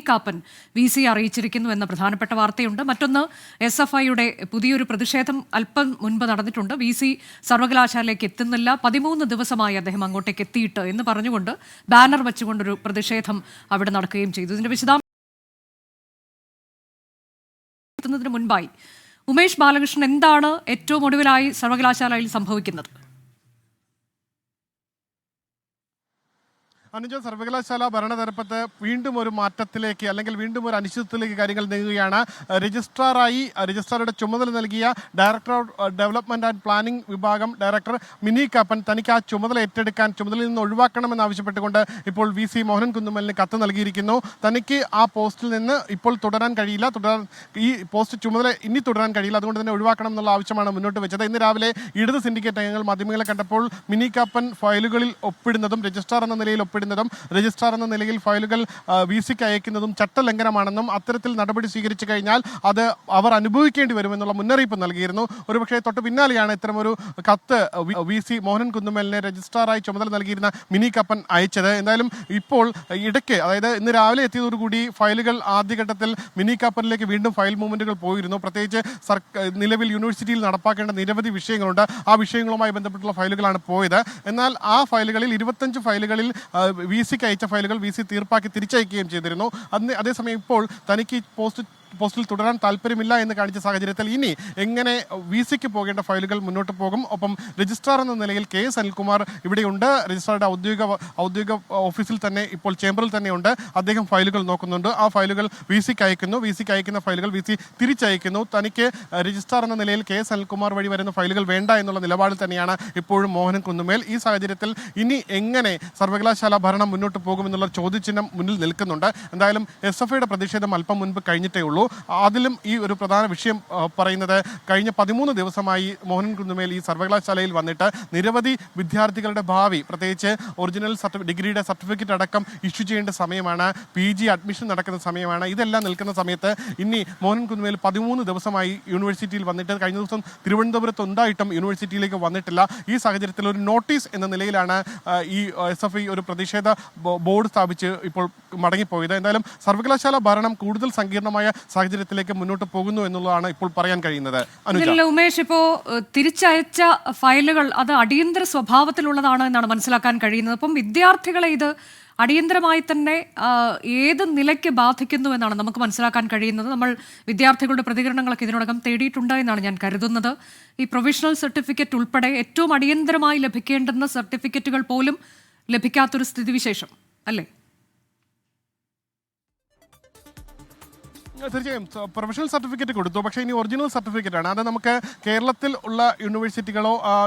Kappan VC അറിയിച്ചിരിക്കുന്നു എന്ന പ്രധാനപ്പെട്ട വാർത്തയുണ്ട്. മറ്റൊന്ന് SFIയുടെ പുതിയൊരു പ്രതിഷേധം അല്പം മുൻപ് നടന്നിട്ടുണ്ട്. VC സർവകലാശാലയിലേക്ക് എത്തുന്നില്ല, 13 ദിവസമായി അദ്ദേഹം അങ്ങോട്ടേക്ക് എത്തിയിട്ട് എന്ന് പറഞ്ഞുകൊണ്ട് ബാനർ വെച്ചുകൊണ്ടൊരു പ്രതിഷേധം അവിടെ നടക്കുകയും ചെയ്തു. ഇതിന്റെ വിശദാംശത്തിന് മുൻപായി ഉമേഷ് ബാലകൃഷ്ണൻ, എന്താണ് ഏറ്റവും ഒടുവിലായി സർവകലാശാലയിൽ സംഭവിക്കുന്നത്? അനുജ, സർവകലാശാല ഭരണതലപ്പത്ത് വീണ്ടും ഒരു മാറ്റത്തിലേക്ക് അല്ലെങ്കിൽ വീണ്ടും ഒരു അനിശ്ചിതത്വത്തിലേക്ക് കാര്യങ്ങൾ നീങ്ങുകയാണ്. രജിസ്ട്രാറുടെ ചുമതല നൽകിയ director of development and planning വിഭാഗം ഡയറക്ടർ മിനി കാപ്പൻ തനിക്ക് ആ ചുമതല ഏറ്റെടുക്കാൻ, ചുമതലയിൽ നിന്ന് ഒഴിവാക്കണമെന്ന് ആവശ്യപ്പെട്ടുകൊണ്ട് ഇപ്പോൾ VC മോഹൻ കുന്നുമ്മലിന് കത്ത് നൽകിയിരിക്കുന്നു. തനിക്ക് ആ പോസ്റ്റിൽ നിന്ന് ഇപ്പോൾ തുടരാൻ കഴിയില്ല, ഈ പോസ്റ്റ് ചുമതല ഇനി തുടരാൻ കഴിയില്ല, അതുകൊണ്ട് തന്നെ ഒഴിവാക്കണം എന്നുള്ള ആവശ്യമാണ് മുന്നോട്ട് വെച്ചത്. ഇന്ന് രാവിലെ ഇടത് സിൻഡിക്കേറ്റ് അംഗങ്ങൾ മാധ്യമങ്ങളെ കണ്ടപ്പോൾ മിനി കാപ്പൻ ഫയലുകളിൽ ഒപ്പിടുന്നതും രജിസ്ട്രാർ എന്ന നിലയിൽ രജിസ്ട്രാർ എന്ന നിലയിൽ ഫയലുകൾ VCക്ക് അയക്കുന്നതും ചട്ടലംഘനമാണെന്നും അത്തരത്തിൽ നടപടി സ്വീകരിച്ചു കഴിഞ്ഞാൽ അത് അവർ അനുഭവിക്കേണ്ടി വരുമെന്നുള്ള മുന്നറിയിപ്പ് നൽകിയിരുന്നു. ഒരുപക്ഷെ തൊട്ട് പിന്നാലെയാണ് ഇത്തരമൊരു കത്ത് VC മോഹൻ കുന്നുമ്മലിനെ രജിസ്ട്രാറായി ചുമതല നൽകിയിരുന്ന മിനി കാപ്പൻ അയച്ചത്. എന്തായാലും ഇപ്പോൾ ഇടയ്ക്ക്, അതായത് ഇന്ന് രാവിലെ എത്തിയതോടുകൂടി ഫയലുകൾ ആദ്യഘട്ടത്തിൽ മിനി കാപ്പനിലേക്ക് വീണ്ടും ഫയൽ മൂവ്മെന്റുകൾ പോയിരുന്നു. പ്രത്യേകിച്ച് നിലവിൽ യൂണിവേഴ്സിറ്റിയിൽ നടപ്പാക്കേണ്ട നിരവധി വിഷയങ്ങളുണ്ട്. ആ വിഷയങ്ങളുമായി ബന്ധപ്പെട്ടുള്ള ഫയലുകളാണ് പോയത്. എന്നാൽ ആ ഫയലുകളിൽ 25 ഫയലുകളിൽ VCക്ക് അയച്ച ഫയലുകൾ VC തീർപ്പാക്കി തിരിച്ചയക്കുകയും ചെയ്തിരുന്നു. അതേസമയം ഇപ്പോൾ തനിക്ക് പോസ്റ്റിൽ തുടരാൻ താല്പര്യമില്ല എന്ന് കാണിച്ച സാഹചര്യത്തിൽ ഇനി എങ്ങനെ VCക്ക് പോകേണ്ട ഫയലുകൾ മുന്നോട്ട് പോകും? ഒപ്പം രജിസ്ട്രാർ എന്ന നിലയിൽ KS അനിൽകുമാർ ഇവിടെയുണ്ട്. രജിസ്ട്രാറുടെ ഔദ്യോഗിക ഓഫീസിൽ തന്നെ, ഇപ്പോൾ ചേംബറിൽ തന്നെയുണ്ട്. അദ്ദേഹം ഫയലുകൾ നോക്കുന്നുണ്ട്. ആ ഫയലുകൾ VCക്ക് അയക്കുന്നു. VCക്ക് അയക്കുന്ന ഫയലുകൾ VC തിരിച്ചയക്കുന്നു. തനിക്ക് രജിസ്ട്രാർ എന്ന നിലയിൽ KS അനിൽകുമാർ വഴി വരുന്ന ഫയലുകൾ വേണ്ട എന്നുള്ള നിലപാടിൽ തന്നെയാണ് ഇപ്പോഴും മോഹൻ കുന്നുമേൽ. ഈ സാഹചര്യത്തിൽ ഇനി എങ്ങനെ സർവകലാശാല ഭരണം മുന്നോട്ട് പോകുമെന്നുള്ള ചോദ്യചിഹ്നം മുന്നിൽ നിൽക്കുന്നുണ്ട്. എന്തായാലും SFIയുടെ പ്രതിഷേധം അല്പം മുൻപ് കഴിഞ്ഞിട്ടേ ഉള്ളൂ. അതിലും ഈ ഒരു പ്രധാന വിഷയം പറയുന്നത്, കഴിഞ്ഞ 13 ദിവസമായി മോഹൻ കുന്നുമേൽ ഈ സർവകലാശാലയിൽ വന്നിട്ട് നിരവധി വിദ്യാർത്ഥികളുടെ ഭാവി, പ്രത്യേകിച്ച് ഒറിജിനൽ ഡിഗ്രിയുടെ സർട്ടിഫിക്കറ്റ് അടക്കം ഇഷ്യൂ ചെയ്യേണ്ട സമയമാണ്, PG അഡ്മിഷൻ നടക്കുന്ന സമയമാണ്. ഇതെല്ലാം നിൽക്കുന്ന സമയത്ത് ഇനി മോഹൻ കുന്നുമേൽ 13 ദിവസമായി യൂണിവേഴ്സിറ്റിയിൽ വന്നിട്ട്, കഴിഞ്ഞ ദിവസം തിരുവനന്തപുരത്ത് ഉണ്ടായിട്ടും യൂണിവേഴ്സിറ്റിയിലേക്ക് വന്നിട്ടില്ല. ഈ സാഹചര്യത്തിൽ ഒരു നോട്ടീസ് എന്ന നിലയിലാണ് ഈ SFI ഒരു പ്രതിഷേധ ബോർഡ് സ്ഥാപിച്ച് ഇപ്പോൾ മടങ്ങിപ്പോയത്. എന്തായാലും സർവകലാശാല ഭരണം കൂടുതൽ സങ്കീർണമായ സാഹചര്യത്തിലേക്ക് മുന്നോട്ട് പോകുന്നു എന്നുള്ളതാണ് ഇപ്പോൾ പറയാൻ കഴിയുന്നത്. ഉമേഷ്, ഇപ്പോ തിരിച്ചയച്ച ഫയലുകൾ അത് അടിയന്തര സ്വഭാവത്തിലുള്ളതാണ് എന്നാണ് മനസ്സിലാക്കാൻ കഴിയുന്നത്. അപ്പം വിദ്യാർത്ഥികളെ ഇത് അടിയന്തരമായി തന്നെ ഏത് നിലയ്ക്ക് ബാധിക്കുന്നു എന്നാണ് നമുക്ക് മനസ്സിലാക്കാൻ കഴിയുന്നത്. നമ്മൾ വിദ്യാർത്ഥികളുടെ പ്രതികരണങ്ങളൊക്കെ ഇതിനോടകം തേടിയിട്ടുണ്ട് എന്നാണ് ഞാൻ കരുതുന്നത്. ഈ പ്രൊവിഷണൽ സർട്ടിഫിക്കറ്റ് ഉൾപ്പെടെ ഏറ്റവും അടിയന്തരമായി ലഭിക്കേണ്ടുന്ന സർട്ടിഫിക്കറ്റുകൾ പോലും ലഭിക്കാത്തൊരു സ്ഥിതിവിശേഷം അല്ലേ? തീർച്ചയായും പ്രൊഫഷണൽ സർട്ടിഫിക്കറ്റ് കൊടുത്തു, പക്ഷേ ഇനി ഒറിജിനൽ സർട്ടിഫിക്കറ്റ് ആണ്. അത് നമുക്ക് കേരളത്തിൽ ഉള്ള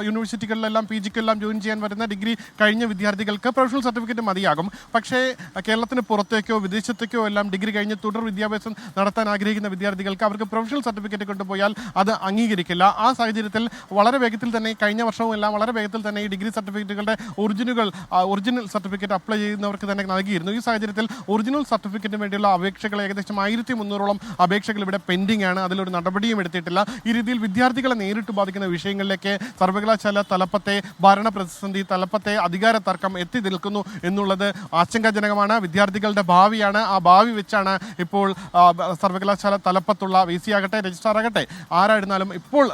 യൂണിവേഴ്സിറ്റികളിലെല്ലാം PGക്കെല്ലാം ജോയിൻ ചെയ്യാൻ വരുന്ന ഡിഗ്രി കഴിഞ്ഞ വിദ്യാർത്ഥികൾക്ക് പ്രൊഫഷണൽ സർട്ടിഫിക്കറ്റ് മതിയാകും. പക്ഷേ കേരളത്തിന് പുറത്തേക്കോ വിദേശത്തേക്കോ എല്ലാം ഡിഗ്രി കഴിഞ്ഞ് തുടർ വിദ്യാഭ്യാസം നടത്താൻ ആഗ്രഹിക്കുന്ന വിദ്യാർത്ഥികൾക്ക് അവർക്ക് പ്രൊഫഷണൽ സർട്ടിഫിക്കറ്റ് കൊണ്ടുപോയാൽ അത് അംഗീകരിക്കില്ല. ആ സാഹചര്യത്തിൽ വളരെ വേഗത്തിൽ തന്നെ, കഴിഞ്ഞ വർഷവും എല്ലാം വളരെ വേഗത്തിൽ തന്നെ ഈ ഡിഗ്രി സർട്ടിഫിക്കറ്റുകളുടെ ഒറിജിനൽ സർട്ടിഫിക്കറ്റ് അപ്ലൈ ചെയ്യുന്നവർക്ക് തന്നെ നൽകിയിരുന്നു. ഈ സാഹചര്യത്തിൽ ഒറിജിനൽ സർട്ടിഫിക്കറ്റിന് വേണ്ടിയുള്ള അപേക്ഷകൾ ഏകദേശം 1300 അപേക്ഷകൾ ഇവിടെ പെൻഡിംഗ് ആണ്. അതിലൊരു നടപടിയും എടുത്തിട്ടില്ല. ഈ രീതിയിൽ വിദ്യാർത്ഥികളെ നേരിട്ട് ബാധിക്കുന്ന വിഷയങ്ങളിലേക്ക് സർവകലാശാല തലപ്പത്തെ ഭരണ പ്രതിസന്ധി, തലപ്പത്തെ അധികാര തർക്കം എത്തി നിൽക്കുന്നു എന്നുള്ളത് ആശങ്കാജനകമാണ്. വിദ്യാർത്ഥികളുടെ ഭാവിയാണ്. ആ ഭാവി വെച്ചാണ് ഇപ്പോൾ സർവകലാശാല തലപ്പത്തുള്ള VC ആകട്ടെ, രജിസ്ട്രാർ ആകട്ടെ, ആരായിരുന്നാലും ഇപ്പോൾ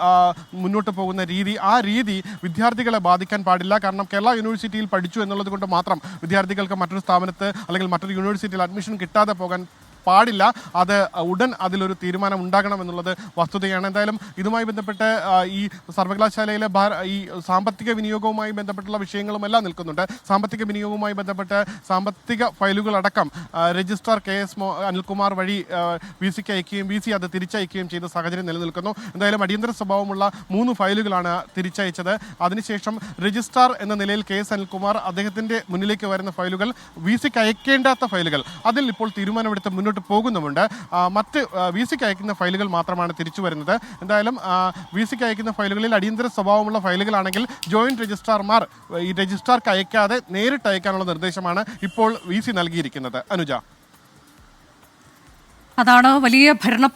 മുന്നോട്ട് പോകുന്ന രീതി, ആ രീതി വിദ്യാർത്ഥികളെ ബാധിക്കാൻ പാടില്ല. കാരണം കേരള യൂണിവേഴ്സിറ്റിയിൽ പഠിച്ചു എന്നുള്ളത് കൊണ്ട് മാത്രം വിദ്യാർത്ഥികൾക്ക് മറ്റൊരു സ്ഥാപനത്ത് അല്ലെങ്കിൽ മറ്റൊരു യൂണിവേഴ്സിറ്റിയിൽ അഡ്മിഷൻ കിട്ടാതെ പോകാൻ പാടില്ല. അത് ഉടൻ അതിലൊരു തീരുമാനം ഉണ്ടാകണം എന്നുള്ളത് വസ്തുതയാണ്. എന്തായാലും ഇതുമായി ബന്ധപ്പെട്ട് ഈ സർവകലാശാലയിലെ ഈ സാമ്പത്തിക വിനിയോഗവുമായി ബന്ധപ്പെട്ടുള്ള വിഷയങ്ങളുമെല്ലാം നിൽക്കുന്നുണ്ട്. സാമ്പത്തിക വിനിയോഗവുമായി ബന്ധപ്പെട്ട് സാമ്പത്തിക ഫയലുകളടക്കം രജിസ്ട്രാർ KS അനിൽകുമാർ വഴി VCക്ക് അയക്കുകയും VC അത് തിരിച്ചയക്കുകയും ചെയ്ത സാഹചര്യം നിലനിൽക്കുന്നു. എന്തായാലും അടിയന്തര സ്വഭാവമുള്ള 3 ഫയലുകളാണ് തിരിച്ചയച്ചത്. അതിനുശേഷം രജിസ്ട്രാർ എന്ന നിലയിൽ KS അനിൽകുമാർ, അദ്ദേഹത്തിൻ്റെ മുന്നിലേക്ക് വരുന്ന ഫയലുകൾ, VCക്ക് അയക്കേണ്ടാത്ത ഫയലുകൾ, അതിൽ ഇപ്പോൾ തീരുമാനമെടുത്ത് മുന്നോട്ട് പോകുന്നുമുണ്ട്. മറ്റ് VCക്ക് അയക്കുന്ന ഫയലുകൾ മാത്രമാണ് തിരിച്ചു വരുന്നത്. എന്തായാലും VCക്ക് അയക്കുന്ന ഫയലുകളിൽ അടിയന്തര സ്വഭാവമുള്ള ഫയലുകളാണെങ്കിൽ ജോയിന്റ് രജിസ്ട്രാർമാർ ഈ രജിസ്ട്രാർക്ക് അയക്കാതെ നേരിട്ട് അയക്കാനുള്ള നിർദ്ദേശമാണ് ഇപ്പോൾ VC നൽകിയിരിക്കുന്നത്. അനുജ, അതാണ് വലിയ ഭരണ